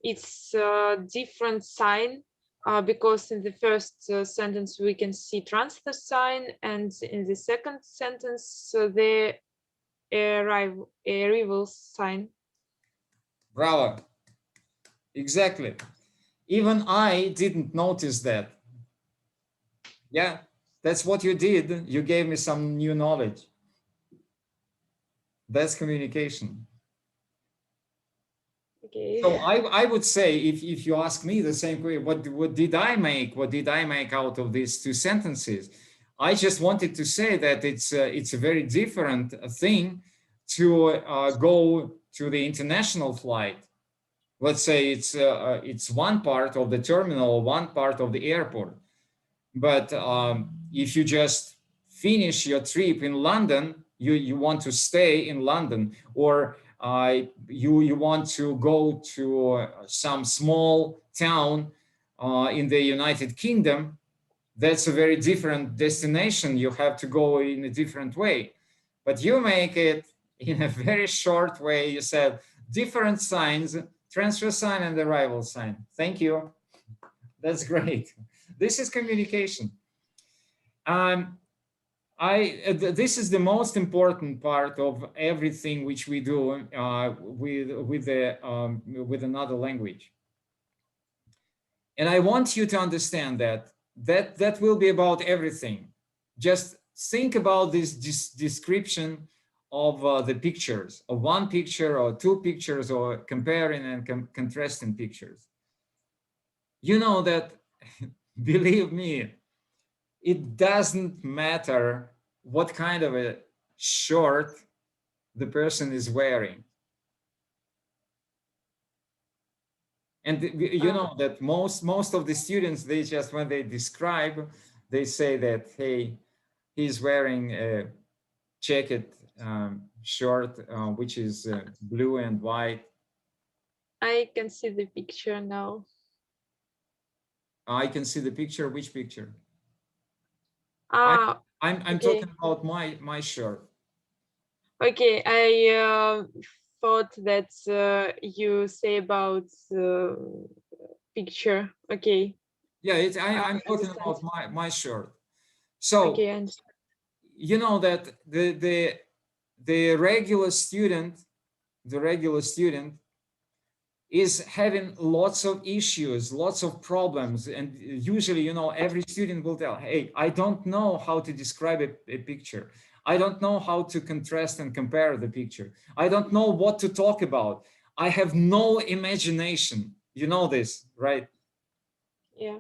Speaker 2: it's a different sign because in the first sentence we can see transfer sign, and in the second sentence the arrival sign.
Speaker 1: Bravo. Exactly. Even I didn't notice that. Yeah, that's what you did. You gave me some new knowledge. That's communication.
Speaker 2: Okay.
Speaker 1: So I would say, if you ask me the same way, what did I make? What did I make out of these two sentences? I just wanted to say that it's a very different thing to go to the international flight. Let's say it's one part of the terminal, one part of the airport. But if you just finish your trip in London, you want to stay in London, or you want to go to some small town in the United Kingdom, that's a very different destination. You have to go in a different way. But you make it in a very short way. You said different signs, transfer sign and arrival sign. Thank you. That's great. This is communication. This is the most important part of everything which we do with another language. And I want you to understand that will be about everything. Just think about this description of the pictures, of one picture or two pictures, or comparing and contrasting pictures. You know that, believe me, it doesn't matter what kind of a shirt the person is wearing. And you know that most of the students, they just, when they describe, they say that, hey, he's wearing a jacket, shirt, which is blue and white.
Speaker 2: I can see the picture now.
Speaker 1: I can see the picture. Which picture? I
Speaker 2: Ah,
Speaker 1: I'm talking
Speaker 2: okay.
Speaker 1: about my shirt.
Speaker 2: Okay, I thought that you say about picture. Okay,
Speaker 1: Yeah, I'm talking
Speaker 2: understand.
Speaker 1: about my shirt. So
Speaker 2: Okay, and
Speaker 1: you know that the regular student, the regular student is having lots of issues, lots of problems. And usually, you know, every student will tell, hey, I don't know how to describe a picture. I don't know how to contrast and compare the picture. I don't know what to talk about. I have no imagination. You know this, right?
Speaker 2: yeah.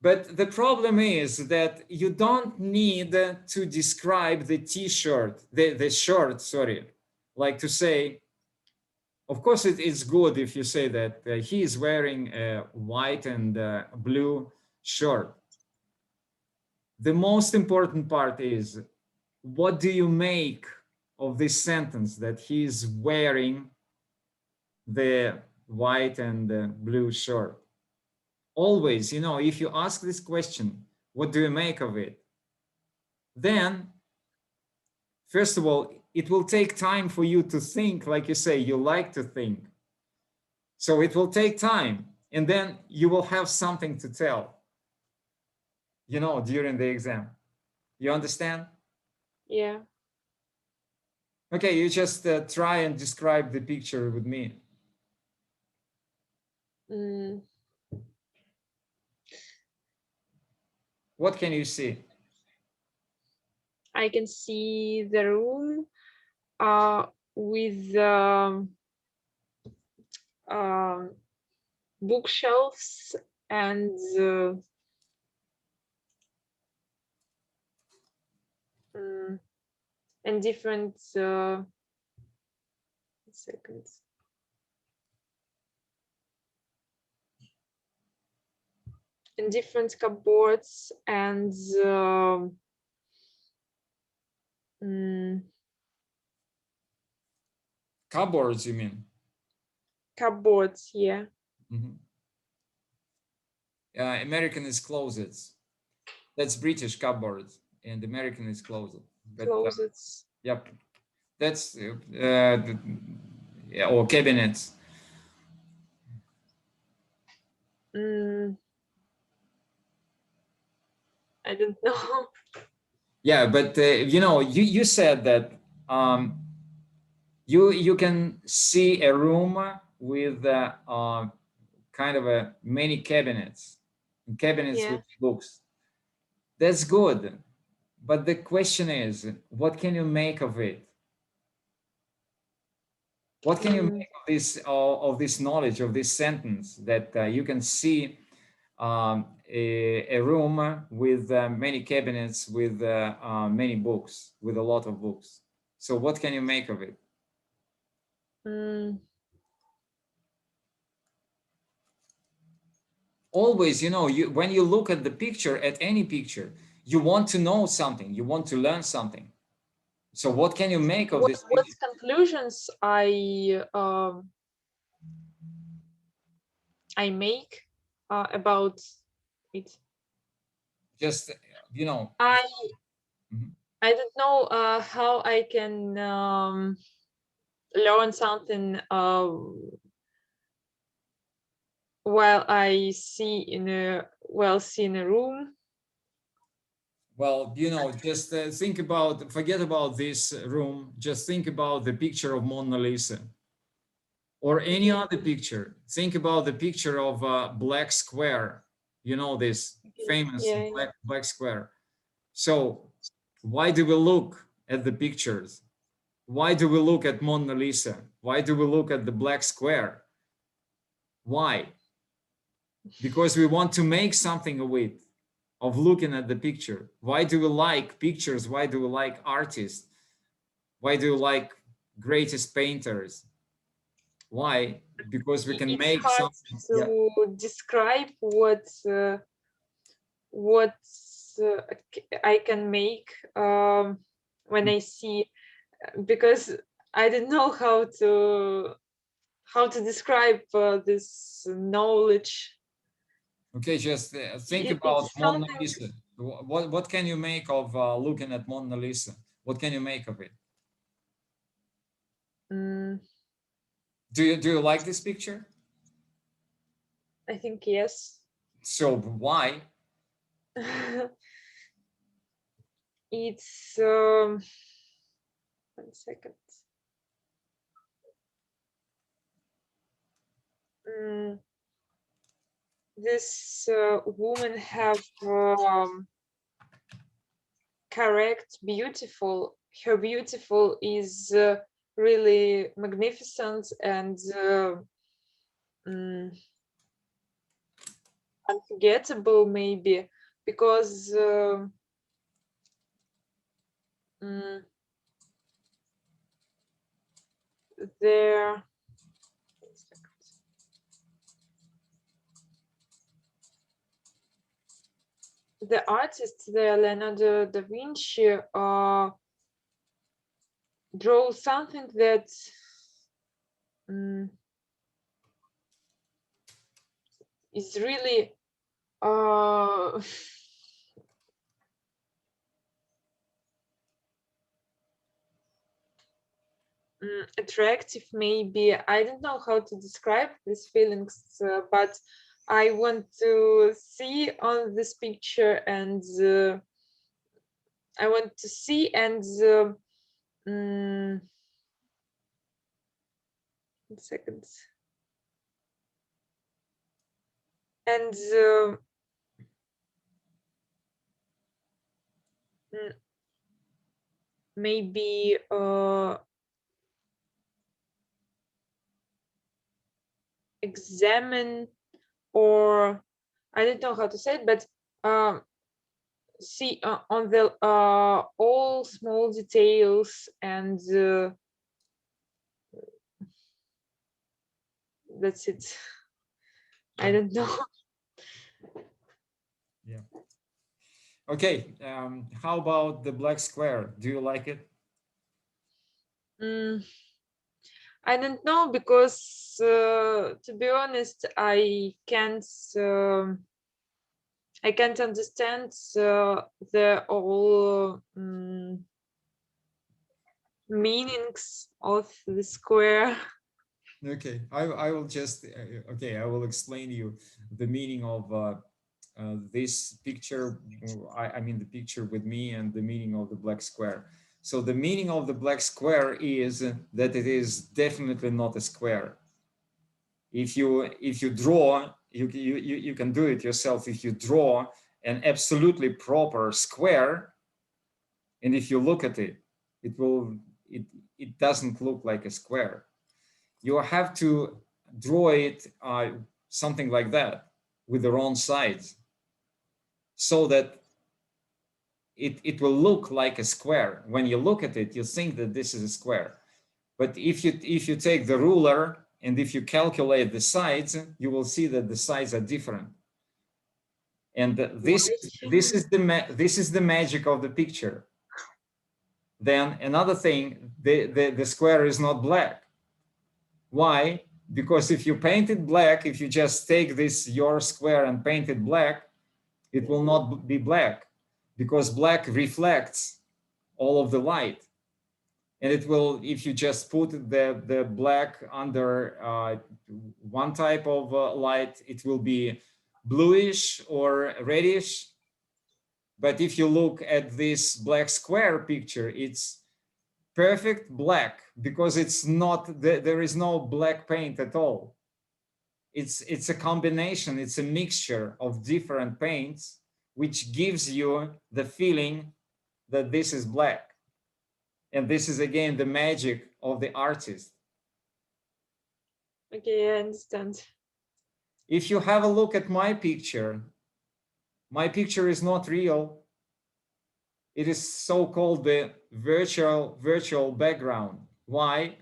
Speaker 1: But the problem is that you don't need to describe the t-shirt, the shirt, sorry, like to say, of course, it's good if you say that he is wearing a white and blue shirt. The most important part is, what do you make of this sentence that he is wearing the white and blue shirt? Always, you know, if you ask this question, what do you make of it? Then, first of all, it will take time for you to think, like you say, you like to think. So it will take time, and then you will have something to tell, you know, during the exam. You understand?
Speaker 2: Yeah.
Speaker 1: Okay, you just try and describe the picture with me.
Speaker 2: Mm,
Speaker 1: What can you see?
Speaker 2: I can see the room with um, bookshelves and mm, and different seconds and different cupboards and mm,
Speaker 1: Cupboards, you mean?
Speaker 2: cupboards. Yeah,
Speaker 1: Mhm. American is closets. That's British cupboards, and American is closet. But
Speaker 2: closets.
Speaker 1: yep, that's yeah, or cabinets.
Speaker 2: Mm, I don't know.
Speaker 1: Yeah, but you know, you said that you can see a room with kind of a many cabinets
Speaker 2: Yeah.
Speaker 1: with books. That's good, but the question is, what can you make of it? What can you
Speaker 2: Mm,
Speaker 1: make of this knowledge, of this sentence, that you can see a room with many cabinets with many books, with a lot of books? So what can you make of it?
Speaker 2: mm,
Speaker 1: Always, you know, you, when you look at the picture, at any picture, you want to know something, you want to learn something. So what can you make of this
Speaker 2: what
Speaker 1: picture?
Speaker 2: conclusions I make about it?
Speaker 1: Just, you know.
Speaker 2: I
Speaker 1: Mhm.
Speaker 2: I don't know how I can learn something while I see in a room.
Speaker 1: Well, you know, just think about, forget about this room, just think about the picture of Mona Lisa or any
Speaker 2: Okay.
Speaker 1: other picture. Think about the picture of Black Square, you know, this
Speaker 2: Okay.
Speaker 1: famous
Speaker 2: Yeah. Yeah.
Speaker 1: black square. So why do we look at the pictures? Why do we look at Mona Lisa? Why do we look at the Black Square? Why? Because we want to make something of it, of looking at the picture. Why do we like pictures? Why do we like artists? Why do you like greatest painters? Why? Because we can
Speaker 2: It's
Speaker 1: make
Speaker 2: hard
Speaker 1: something. Yeah.
Speaker 2: to describe what I can make when I see, because I don't know how to describe this knowledge.
Speaker 1: Okay, just think about
Speaker 2: It's
Speaker 1: Mona
Speaker 2: something.
Speaker 1: Lisa. What can you make of looking at Mona Lisa? What can you make of it?
Speaker 2: mm,
Speaker 1: Do you like this picture?
Speaker 2: I think yes.
Speaker 1: So why?
Speaker 2: It's 1 second. Mm, this woman have correct, beautiful. Her beautiful is really magnificent and mm, unforgettable, maybe, because mm, there the artist there, Leonardo da Vinci, draw something that mm, is really uh, attractive, maybe. I don't know how to describe these feelings, but I want to see on this picture, and I want to see and mm, 1 second, and mm, maybe examine, or I don't know how to say it, but see on the all small details, and that's it. I
Speaker 1: Yeah.
Speaker 2: don't know.
Speaker 1: Yeah. Okay. How about the black square? Do you like it?
Speaker 2: Mm, I don't know, because to be honest, I can't understand the all meanings of the square.
Speaker 1: Okay, I will just okay. I will explain you the meaning of this picture. I mean the picture with me and the meaning of the black square. So the meaning of the black square is that it is definitely not a square. If you draw, you can do it yourself. If you draw an absolutely proper square, and if you look at it, it will it it doesn't look like a square. You have to draw it something like that with the wrong sides so that it will look like a square. When you look at it, you think that this is a square. But if you take the ruler and if you calculate the sides, you will see that the sides are different. And this
Speaker 2: Why?
Speaker 1: this is the magic of the picture. Then another thing, the square is not black. Why? Because if you paint it black, if you just take this your square and paint it black, it will not be black, because black reflects all of the light. And it will, if you just put the black under one type of light, it will be bluish or reddish. But if you look at this black square picture, it's perfect black, because it's not, there is no black paint at all. It's a combination, it's a mixture of different paints, which gives you the feeling that this is black. And this is again the magic of the artist.
Speaker 2: Okay, I understand.
Speaker 1: If you have a look at my picture is not real. It is so-called the virtual background. Why?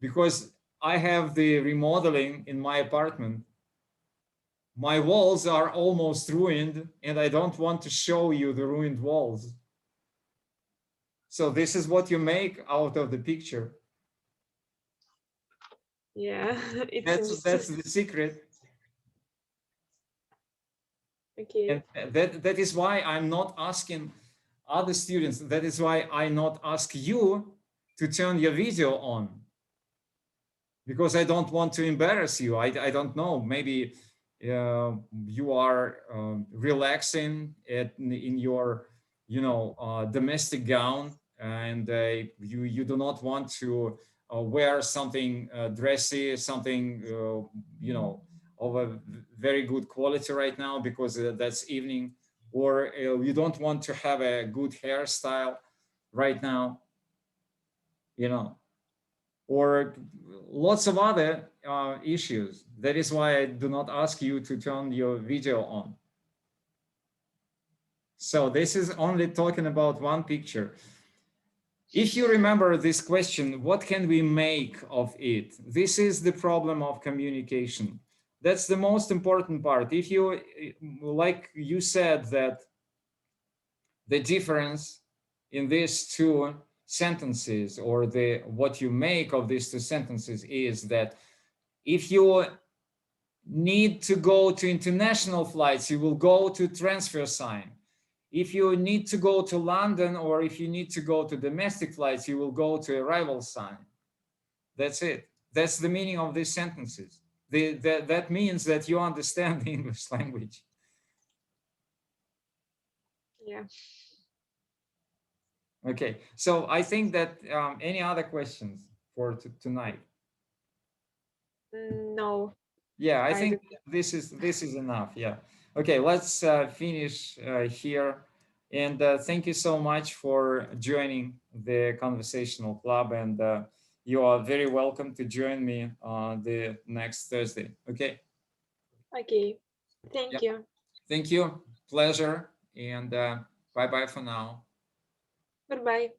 Speaker 1: Because I have the remodeling in my apartment. My walls are almost ruined, and I don't want to show you the ruined walls. So this is what you make out of the picture.
Speaker 2: Yeah, it
Speaker 1: That's
Speaker 2: seems
Speaker 1: that's the secret.
Speaker 2: okay.
Speaker 1: And that is why I'm not asking other students. That is why I not ask you to turn your video on, because I don't want to embarrass you. I don't know. Maybe you are relaxing in your domestic gown, and you do not want to wear something dressy, something of a very good quality right now, because that's evening, or you don't want to have a good hairstyle right now, you know or lots of other issues. That is why I do not ask you to turn your video on. So this is only talking about one picture. If you remember this question, what can we make of it? This is the problem of communication. That's the most important part. If you, like you said, that the difference in these two sentences, or the what you make of these two sentences, is that if you need to go to international flights, you will go to transfer sign. If you need to go to London, or if you need to go to domestic flights, you will go to arrival sign. That's it. That's the meaning of these sentences. That means that you understand the English language.
Speaker 2: Yeah.
Speaker 1: Okay, so I think that any other questions for tonight?
Speaker 2: No,
Speaker 1: Yeah, I
Speaker 2: I
Speaker 1: think
Speaker 2: don't.
Speaker 1: this is enough. Yeah. Okay, let's finish here. And thank you so much for joining the Conversational Club. And you are very welcome to join me the next Thursday. Okay.
Speaker 2: Okay.
Speaker 1: Yeah.
Speaker 2: Thank you.
Speaker 1: Thank you. Pleasure. And bye bye for now.
Speaker 2: Goodbye.